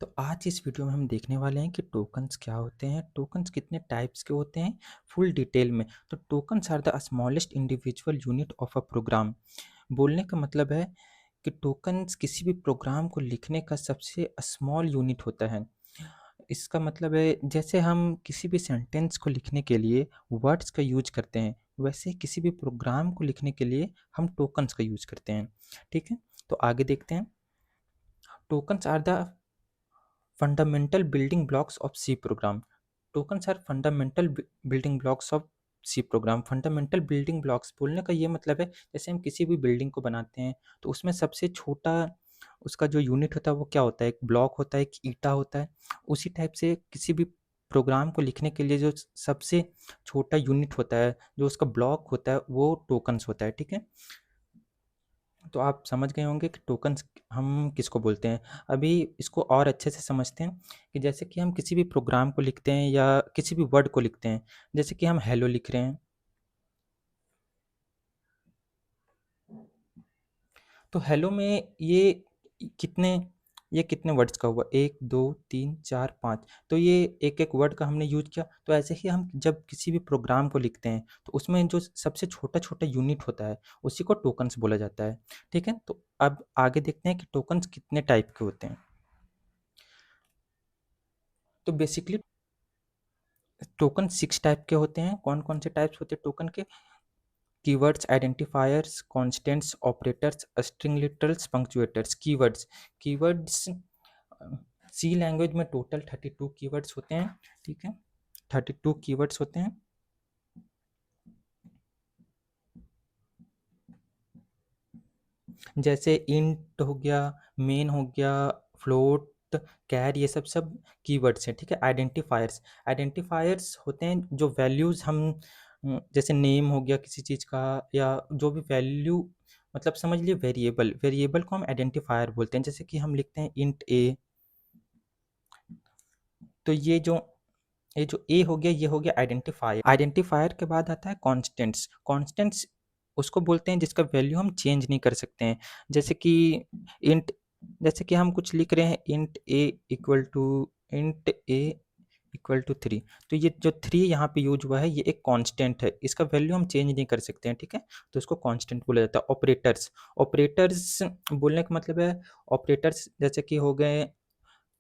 तो आज इस वीडियो में हम देखने वाले हैं कि टोकन्स क्या होते हैं, टोकन्स कितने टाइप्स के होते हैं, फुल डिटेल में। तो tokens are the smallest individual unit of a program. बोलने का मतलब है कि टोकन्स किसी भी प्रोग्राम को लिखने का सबसे स्मॉल यूनिट होता है। इसका मतलब है जैसे हम किसी भी सेंटेंस को लिखने के लिए वर्ड्स का यूज करते हैं, वैसे किसी भी प्रोग्राम को लिखने के लिए हम टोकन्स का यूज करते हैं। ठीक है, तो आगे देखते हैं। Tokens are the fundamental building blocks of C program. Tokens are fundamental building blocks of C program. Fundamental building blocks बोलने का ये मतलब है, जैसे हम किसी भी बिल्डिंग को बनाते हैं तो उसमें सबसे छोटा उसका जो यूनिट होता है वो क्या होता है, एक ब्लॉक होता है, एक ईंटा होता है। उसी टाइप से किसी भी प्रोग्राम को लिखने के लिए जो सबसे छोटा यूनिट होता है, जो उसका ब्लॉक होता है, वो टोकन्स होता है। ठीक है, तो आप समझ गए होंगे कि टोकन्स हम किसको बोलते हैं। अभी इसको और अच्छे से समझते हैं कि जैसे कि हम किसी भी प्रोग्राम को लिखते हैं या किसी भी वर्ड को लिखते हैं, जैसे कि हम हेलो लिख रहे हैं, तो हेलो में कितने ये कितने वर्ड्स का हुआ, 1 2 3 4 5। तो ये एक एक वर्ड का हमने यूज किया। तो ऐसे ही हम जब किसी भी प्रोग्राम को लिखते हैं तो उसमें जो सबसे छोटा छोटा यूनिट होता है उसी को टोकन्स बोला जाता है। ठीक है, तो अब आगे देखते हैं कि टोकन्स कितने टाइप के होते हैं। तो बेसिकली टोकन 6 टाइप के होते हैं। कौन कौन से टाइप्स होते हैं टोकन के? Keywords, identifiers, constants, operators, string literals, punctuators. Keywords C language में टोटल 32 कीवर्ड्स होते हैं। ठीक है, 32 कीवर्ड्स होते हैं। जैसे इंट हो गया, मेन हो गया, फ्लोट, कैर, ये सब सब कीवर्ड्स हैं। ठीक है, आइडेंटिफायर्स होते हैं जो वैल्यूज़ हम जैसे नेम हो गया किसी चीज़ का, या जो भी वैल्यू, मतलब समझ लिए वेरिएबल को हम आइडेंटिफायर बोलते हैं। जैसे कि हम लिखते हैं इंट ए, तो ये जो ए हो गया, ये हो गया आइडेंटिफायर। आइडेंटिफायर के बाद आता है कॉन्स्टेंट्स उसको बोलते हैं जिसका वैल्यू हम चेंज नहीं कर सकते हैं। जैसे कि इंट जैसे कि हम कुछ लिख रहे हैं, इंट ए इक्वल टू 3, तो ये जो 3 यहाँ पे यूज हुआ है ये एक कांस्टेंट है, इसका वैल्यू हम चेंज नहीं कर सकते हैं। ठीक है, तो इसको कांस्टेंट बोला जाता है। ऑपरेटर्स बोलने का मतलब है, ऑपरेटर्स जैसे कि हो गए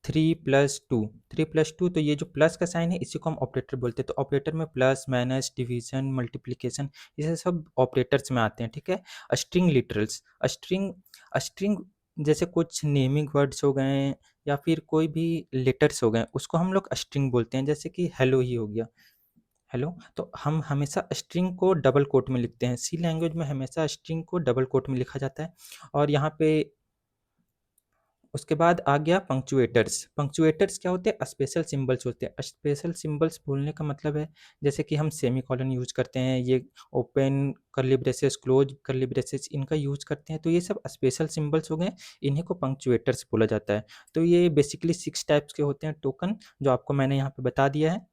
3+2, तो ये जो प्लस का साइन है इसी को हम ऑपरेटर बोलते हैं। तो ऑपरेटर में प्लस, माइनस, डिवीजन, मल्टीप्लिकेशन, ये सब ऑपरेटर्स में आते हैं। ठीक है, स्ट्रिंग लिटरल्स, स्ट्रिंग स्ट्रिंग जैसे कुछ नेमिंग वर्ड्स हो गए या फिर कोई भी लेटर्स हो गए, उसको हम लोग स्ट्रिंग बोलते हैं। जैसे कि हेलो ही हो गया, हेलो, तो हम हमेशा स्ट्रिंग को डबल कोट में लिखते हैं। सी लैंग्वेज में हमेशा स्ट्रिंग को डबल कोट में लिखा जाता है। और यहाँ पे उसके बाद आ गया पंक्चुएटर्स क्या होते हैं? स्पेशल सिंबल्स होते हैं। स्पेशल सिंबल्स बोलने का मतलब है, जैसे कि हम सेमीकोलन यूज करते हैं, ये open curly braces, close curly braces, इनका यूज करते हैं। तो ये सब स्पेशल सिंबल्स हो गए, इन्हीं को पंक्चुएटर्स बोला जाता है। तो ये बेसिकली 6 टाइप्स के होते हैं टोकन, जो आपको मैंने यहाँ पे बता दिया है।